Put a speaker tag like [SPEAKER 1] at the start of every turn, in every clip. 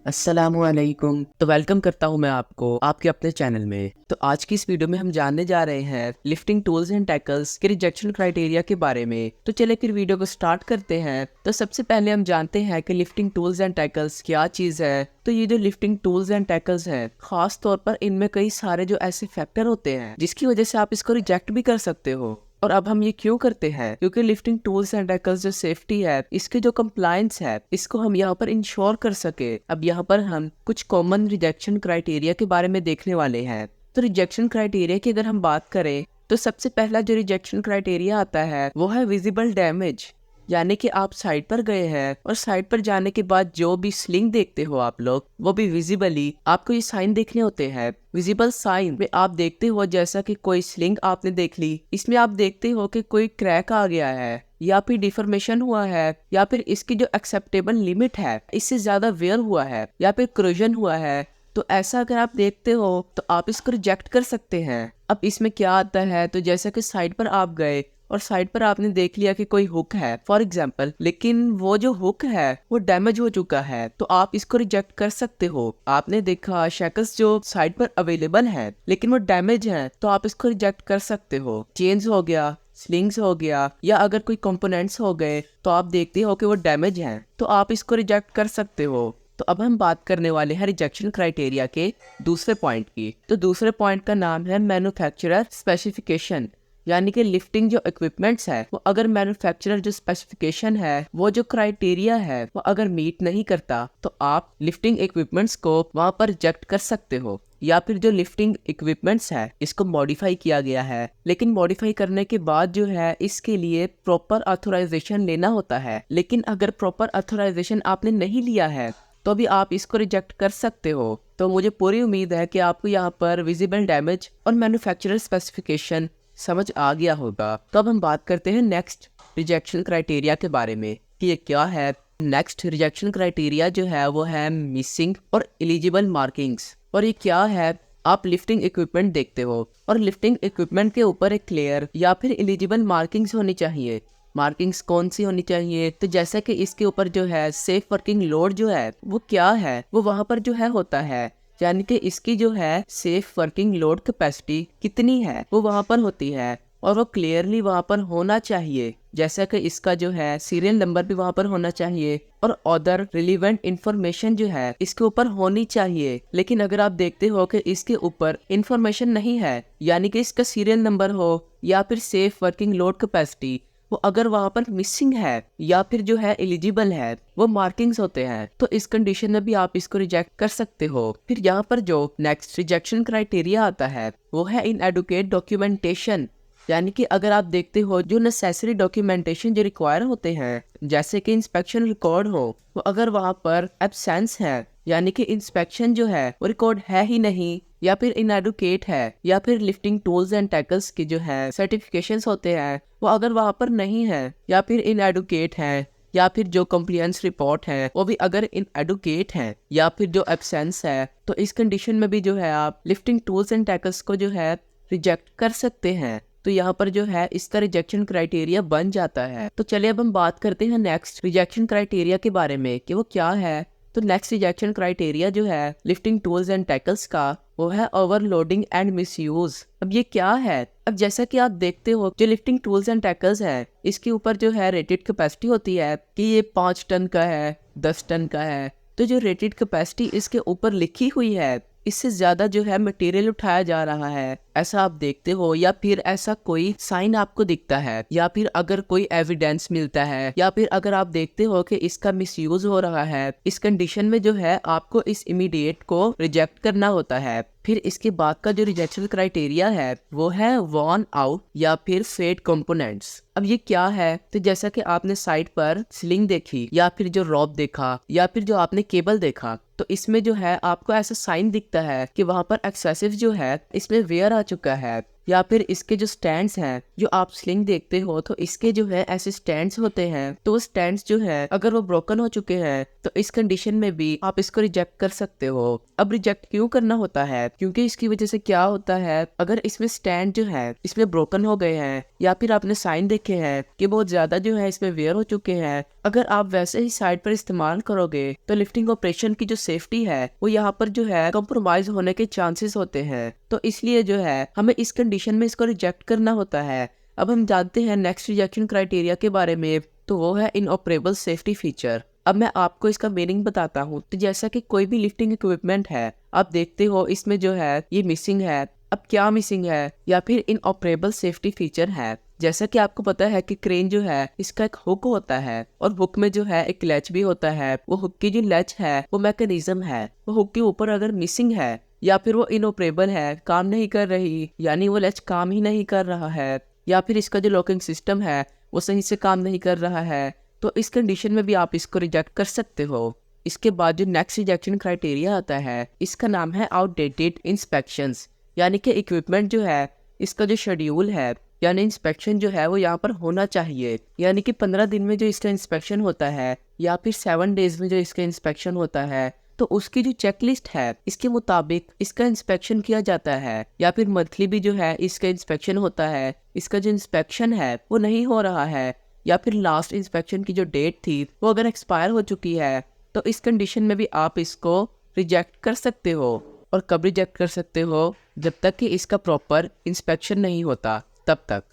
[SPEAKER 1] अस्सलामुअलैकुम। तो वेलकम करता हूं मैं आपको आपके अपने चैनल में। तो आज की इस वीडियो में हम जानने जा रहे हैं लिफ्टिंग टूल्स एंड टैकल्स के रिजेक्शन क्राइटेरिया के बारे में। तो चलिए फिर वीडियो को स्टार्ट करते हैं। तो सबसे पहले हम जानते हैं कि लिफ्टिंग टूल्स एंड टैकल्स क्या चीज़ है। तो ये जो लिफ्टिंग टूल्स एंड टैकल्स हैं, खास तौर पर इनमें कई सारे जो ऐसे फैक्टर होते हैं जिसकी वजह से आप इसको रिजेक्ट भी कर सकते हो। और अब हम ये क्यों करते हैं? क्योंकि लिफ्टिंग टूल्स एंड टैकल्स जो सेफ्टी है, इसके जो कंप्लायंस है, इसको हम यहाँ पर इंश्योर कर सके। अब यहाँ पर हम कुछ कॉमन रिजेक्शन क्राइटेरिया के बारे में देखने वाले हैं। तो रिजेक्शन क्राइटेरिया की अगर हम बात करें तो सबसे पहला जो रिजेक्शन क्राइटेरिया आता है वो है विजिबल डैमेज। यानी कि आप साइड पर गए हैं और साइड पर जाने के बाद जो भी स्लिंग देखते हो आप लोग, वो भी विजिबली आपको ये साइन देखने होते हैं। विजिबल साइन में आप देखते हो जैसा कि कोई स्लिंग आपने देख ली, इसमें आप देखते हो कि कोई क्रैक आ गया है या फिर डिफॉर्मेशन हुआ है या फिर इसकी जो एक्सेप्टेबल लिमिट है इससे ज्यादा वेयर हुआ है या फिर क्रोजन हुआ है। तो ऐसा अगर आप देखते हो तो आप इसको रिजेक्ट कर सकते हैं। अब इसमें क्या आता है, तो जैसा कि साइड पर आप गए और साइड पर आपने देख लिया कि कोई हुक है फॉर एग्जाम्पल, लेकिन वो जो हुक है वो डैमेज हो चुका है, तो आप इसको रिजेक्ट कर सकते हो। आपने देखा शैकल्स जो साइड पर अवेलेबल है लेकिन वो डैमेज है, तो आप इसको रिजेक्ट कर सकते हो। चेन्स हो गया, स्लिंग्स हो गया, या अगर कोई कंपोनेंट्स हो गए तो आप देखते हो कि वो डैमेज हैं, तो आप इसको रिजेक्ट कर सकते हो। तो अब हम बात करने वाले हैं रिजेक्शन क्राइटेरिया के दूसरे पॉइंट की। तो दूसरे पॉइंट का नाम है मैन्युफैक्चरर स्पेसिफिकेशन। यानी कि लिफ्टिंग जो इक्विपमेंट्स है वो अगर मैन्युफैक्चरर जो स्पेसिफिकेशन है, वो जो क्राइटेरिया है वो अगर मीट नहीं करता, तो आप लिफ्टिंग इक्विपमेंट्स को वहां पर रिजेक्ट कर सकते हो। या फिर जो लिफ्टिंग इक्विपमेंट्स है इसको मॉडिफाई किया गया है, लेकिन मॉडिफाई करने के बाद जो है इसके लिए प्रॉपर ऑथराइजेशन लेना होता है। लेकिन अगर प्रॉपर ऑथराइजेशन आपने नहीं लिया है तो भी आप इसको रिजेक्ट कर सकते हो। तो मुझे पूरी उम्मीद है कि आपको यहाँ पर विजिबल डैमेज और मैन्युफैक्चरर स्पेसिफिकेशन समझ आ गया होगा। तो अब हम बात करते हैं नेक्स्ट रिजेक्शन क्राइटेरिया के बारे में कि ये क्या है। नेक्स्ट रिजेक्शन क्राइटेरिया जो है वो है मिसिंग और एलिजिबल मार्किंग्स। और ये क्या है, आप लिफ्टिंग इक्विपमेंट देखते हो और लिफ्टिंग इक्विपमेंट के ऊपर एक क्लियर या फिर एलिजिबल मार्किंग्स होनी चाहिए। मार्किंग्स कौन सी होनी चाहिए, तो जैसा कि इसके ऊपर जो है सेफ वर्किंग लोड जो है वो क्या है, वो वहां पर जो है होता है। यानी कि इसकी जो है सेफ वर्किंग लोड कैपेसिटी कितनी है वो वहां पर होती है और वो क्लियरली वहां पर होना चाहिए। जैसा कि इसका जो है सीरियल नंबर भी वहां पर होना चाहिए और अदर रिलीवेंट इंफॉर्मेशन जो है इसके ऊपर होनी चाहिए। लेकिन अगर आप देखते हो कि इसके ऊपर इंफॉर्मेशन नहीं है, यानी कि इसका सीरियल नंबर हो या फिर सेफ वर्किंग लोड कैपेसिटी, वो अगर वहां पर मिसिंग है या फिर जो है एलिजिबल है, वो मार्किंग्स होते हैं, तो इस कंडीशन में भी आप इसको रिजेक्ट कर सकते हो। फिर यहाँ पर जो नेक्स्ट रिजेक्शन क्राइटेरिया आता है वो है इनएडुकेट डॉक्यूमेंटेशन। यानी कि अगर आप देखते हो जो नेसेसरी डॉक्यूमेंटेशन जो रिक्वायर होते हैं, जैसे कि इंस्पेक्शन रिकॉर्ड हो, वो अगर वहां पर एब्सेंस है, यानी कि इंस्पेक्शन जो है वो रिकॉर्ड है ही नहीं, या फिर इनएडुकेट है, या फिर लिफ्टिंग टूल्स एंड टैकल्स की जो है सर्टिफिकेशंस होते हैं वो अगर वहां पर नहीं है या फिर इनएडुकेट है, या फिर जो कंप्लायंस रिपोर्ट है वो भी अगर इनएडुकेट है या फिर जो एब्सेंस है, तो इस कंडीशन में भी जो है आप लिफ्टिंग टूल्स एंड टैकल्स को जो है रिजेक्ट कर सकते हैं। तो यहाँ पर जो है इसका रिजेक्शन क्राइटेरिया बन जाता है। तो चलिए अब हम बात करते हैं नेक्स्ट रिजेक्शन क्राइटेरिया के बारे में कि वो क्या है। तो नेक्स्ट रिजेक्शन क्राइटेरिया जो है लिफ्टिंग टूल्स एंड टैकल्स का वो है ओवरलोडिंग एंड मिसयूज। अब ये क्या है? अब जैसा कि आप देखते हो जो लिफ्टिंग टूल्स एंड टैकल्स है इसके ऊपर जो है रेटेड कैपेसिटी होती है कि ये 5 टन का है, 10 टन का है। तो जो रेटेड कैपेसिटी इसके ऊपर लिखी हुई है, इससे ज्यादा जो है मटेरियल उठाया जा रहा है, ऐसा आप देखते हो, या फिर ऐसा कोई साइन आपको दिखता है, या फिर अगर कोई एविडेंस मिलता है, या फिर अगर आप देखते हो कि इसका मिसयूज हो रहा है, इस कंडीशन में जो है आपको इस इमीडिएट को रिजेक्ट करना होता है। फिर इसके बाद का जो रिजेक्शन क्राइटेरिया है वो है वॉर्न आउट या फिर फेड कंपोनेंट्स। अब ये क्या है? तो जैसा कि आपने साइड पर स्लिंग देखी या फिर जो रॉप देखा या फिर जो आपने केबल देखा, तो इसमें जो है आपको ऐसा साइन दिखता है कि वहां पर एक्सेसिव जो है इसमें वेयर आ चुका है, या फिर इसके जो स्टैंड्स हैं, जो आप स्लिंग देखते हो तो इसके जो है ऐसे स्टैंड्स होते हैं, तो वो स्टैंड्स जो है अगर वो ब्रोकन हो चुके हैं तो इस कंडीशन में भी आप इसको रिजेक्ट कर सकते हो। अब रिजेक्ट क्यों करना होता है, क्योंकि इसकी वजह से क्या होता है, अगर इसमें स्टैंड जो है इसमें ब्रोकन हो गए हैं या फिर आपने साइन देखे हैं कि बहुत ज्यादा जो है इसमें वेयर हो चुके हैं, अगर आप वैसे ही साइड पर इस्तेमाल करोगे तो लिफ्टिंग ऑपरेशन की जो सेफ्टी है वो यहाँ पर जो है कॉम्प्रोमाइज होने के चांसेस होते हैं। तो इसलिए जो है हमें इस कंडीशन में इसको रिजेक्ट करना होता है। अब हम जानते हैं नेक्स्ट रिजेक्शन क्राइटेरिया के बारे में, तो वो है इनऑपरेबल सेफ्टी फीचर। अब मैं आपको इसका मीनिंग बताता हूँ। तो जैसा कि कोई भी लिफ्टिंग इक्विपमेंट है, आप देखते हो इसमें जो है ये मिसिंग है। अब क्या मिसिंग है या फिर इनऑपरेबल सेफ्टी फीचर है, जैसा कि आपको पता है कि क्रेन जो है इसका एक हुक होता है और हुक में जो है एक लैच भी होता है। वो हुक की जो लैच है वो मैकेनिज्म है, वो हुक के ऊपर अगर मिसिंग है या फिर वो इनऑपरेबल है, काम नहीं कर रही, यानी वो लैच काम ही नहीं कर रहा है, या फिर इसका जो लॉकिंग सिस्टम है वो सही से काम नहीं कर रहा है, तो इस कंडीशन में भी आप इसको रिजेक्ट कर सकते हो। इसके बाद जो नेक्स्ट रिजेक्शन क्राइटेरिया आता है, इसका नाम है आउटडेटेड इंस्पेक्शंस, यानी कि इक्विपमेंट जो है इसका जो शेड्यूल है यानी इंस्पेक्शन जो है वो यहाँ पर होना चाहिए, यानी कि 15 दिन में जो इसका इंस्पेक्शन होता है या फिर 7 डेज में जो इसका इंस्पेक्शन होता है, तो उसकी जो चेकलिस्ट है इसके मुताबिक इसका इंस्पेक्शन किया जाता है। या फिर मंथली भी जो है इसका इंस्पेक्शन होता है, इसका जो इंस्पेक्शन है वो नहीं हो रहा है, या फिर लास्ट इंस्पेक्शन की जो डेट थी वो अगर एक्सपायर हो चुकी है, तो इस कंडीशन में भी आप इसको रिजेक्ट कर सकते हो। और कब रिजेक्ट कर सकते हो, जब तक कि इसका प्रॉपर इंस्पेक्शन नहीं होता तब तक।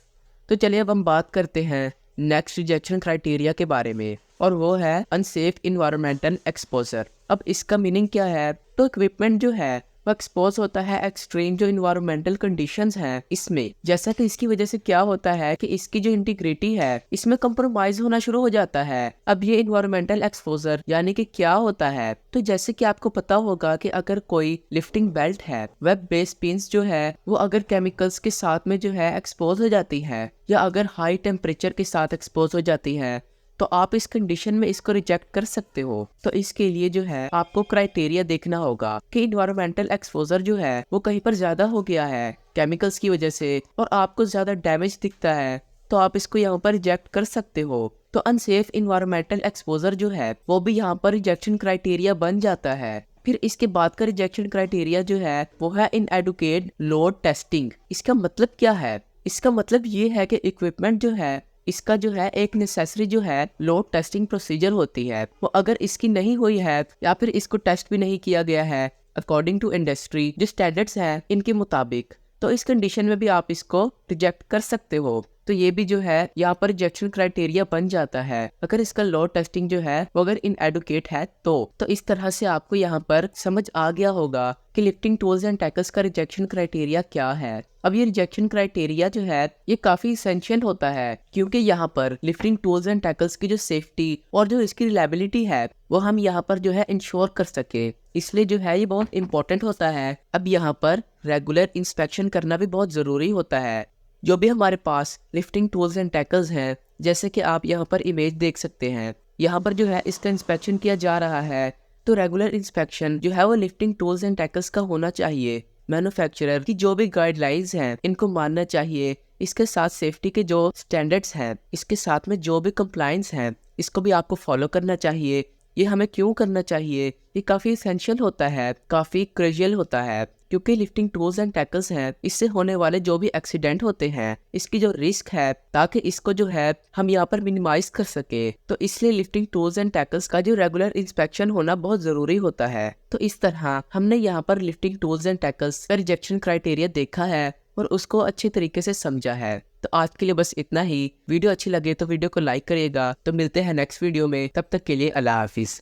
[SPEAKER 1] तो चलिए अब हम बात करते हैं नेक्स्ट रिजेक्शन क्राइटेरिया के बारे में, और वो है अनसेफ इन्वायरमेंटल एक्सपोजर। अब इसका मीनिंग क्या है, तो इक्विपमेंट जो है वो एक्सपोज होता है एक्सट्रीम जो इन्वायरमेंटल कंडीशंस हैं इसमें, जैसा कि इसकी वजह से क्या होता है कि इसकी जो इंटीग्रिटी है इसमें कंप्रोमाइज होना शुरू हो जाता है। अब ये इन्वायरमेंटल एक्सपोजर यानी कि क्या होता है, तो जैसे कि आपको पता होगा कि अगर कोई लिफ्टिंग बेल्ट है, वेब बेस पिन्स जो है वो अगर केमिकल्स के साथ में जो है एक्सपोज हो जाती है, या अगर हाई टेम्परेचर के साथ एक्सपोज हो जाती है, तो आप इस कंडीशन में इसको रिजेक्ट कर सकते हो। तो इसके लिए जो है आपको क्राइटेरिया देखना होगा कि इन्वायरमेंटल एक्सपोजर जो है वो कहीं पर ज्यादा हो गया है केमिकल्स की वजह से और आपको ज्यादा डैमेज दिखता है, तो आप इसको यहाँ पर रिजेक्ट कर सकते हो। तो अनसेफ इन्वायरमेंटल एक्सपोजर जो है वो भी यहाँ पर रिजेक्शन क्राइटेरिया बन जाता है। फिर इसके बाद का रिजेक्शन क्राइटेरिया जो है वो है इनएडुकेट लोड टेस्टिंग। इसका मतलब क्या है, इसका मतलब ये है कि इक्विपमेंट जो है इसका जो है एक नेसेसरी जो है लोड टेस्टिंग प्रोसीजर होती है, वो अगर इसकी नहीं हुई है या फिर इसको टेस्ट भी नहीं किया गया है अकॉर्डिंग टू इंडस्ट्री जो स्टैंडर्ड्स हैं इनके मुताबिक, तो इस कंडीशन में भी आप इसको रिजेक्ट कर सकते हो। तो ये भी जो है यहाँ पर रिजेक्शन क्राइटेरिया बन जाता है अगर इसका लोड टेस्टिंग जो है वो अगर इनएडुकेट है तो इस तरह से आपको यहाँ पर समझ आ गया होगा कि लिफ्टिंग टूल्स एंड टैकल्स का रिजेक्शन क्राइटेरिया क्या है। अब ये रिजेक्शन क्राइटेरिया जो है ये काफी इसेंशियल होता है, क्योंकि यहाँ पर लिफ्टिंग टूल्स एंड टैकल्स की जो सेफ्टी और जो इसकी रिलायबिलिटी है वो हम यहाँ पर जो है इंश्योर कर सके, इसलिए जो है ये बहुत इंपॉर्टेंट होता है। अब यहाँ पर रेगुलर इंस्पेक्शन करना भी बहुत जरूरी होता है। जो भी हमारे पास लिफ्टिंग टूल्स एंड टैकल्स हैं, जैसे कि आप यहाँ पर इमेज देख सकते हैं, यहाँ पर जो है इसका इंस्पेक्शन किया जा रहा है, तो रेगुलर इंस्पेक्शन जो है वो लिफ्टिंग टूल्स एंड टैकल्स का होना चाहिए। मैन्युफैक्चरर की जो भी गाइडलाइंस हैं इनको मानना चाहिए, इसके साथ सेफ्टी के जो स्टैंडर्ड्स हैं, इसके साथ में जो भी कंप्लायंस हैं इसको भी आपको फॉलो करना चाहिए। ये हमें क्यों करना चाहिए, ये काफ़ी इसेंशियल होता है, काफ़ी क्रूशियल होता है, क्योंकि लिफ्टिंग टूल्स एंड टैकल्स हैं, इससे होने वाले जो भी एक्सीडेंट होते हैं इसकी जो रिस्क है, ताकि इसको जो है हम यहाँ पर मिनिमाइज कर सके, तो इसलिए लिफ्टिंग टूल्स एंड टैकल्स का जो रेगुलर इंस्पेक्शन होना बहुत जरूरी होता है। तो इस तरह हमने यहाँ पर लिफ्टिंग टूल्स एंड टैकल्स का रिजेक्शन क्राइटेरिया देखा है और उसको अच्छी तरीके से समझा है। तो आज के लिए बस इतना ही। वीडियो अच्छी लगे तो वीडियो को लाइक करिएगा। तो मिलते हैं नेक्स्ट वीडियो में, तब तक के लिए अल्लाह हाफिज।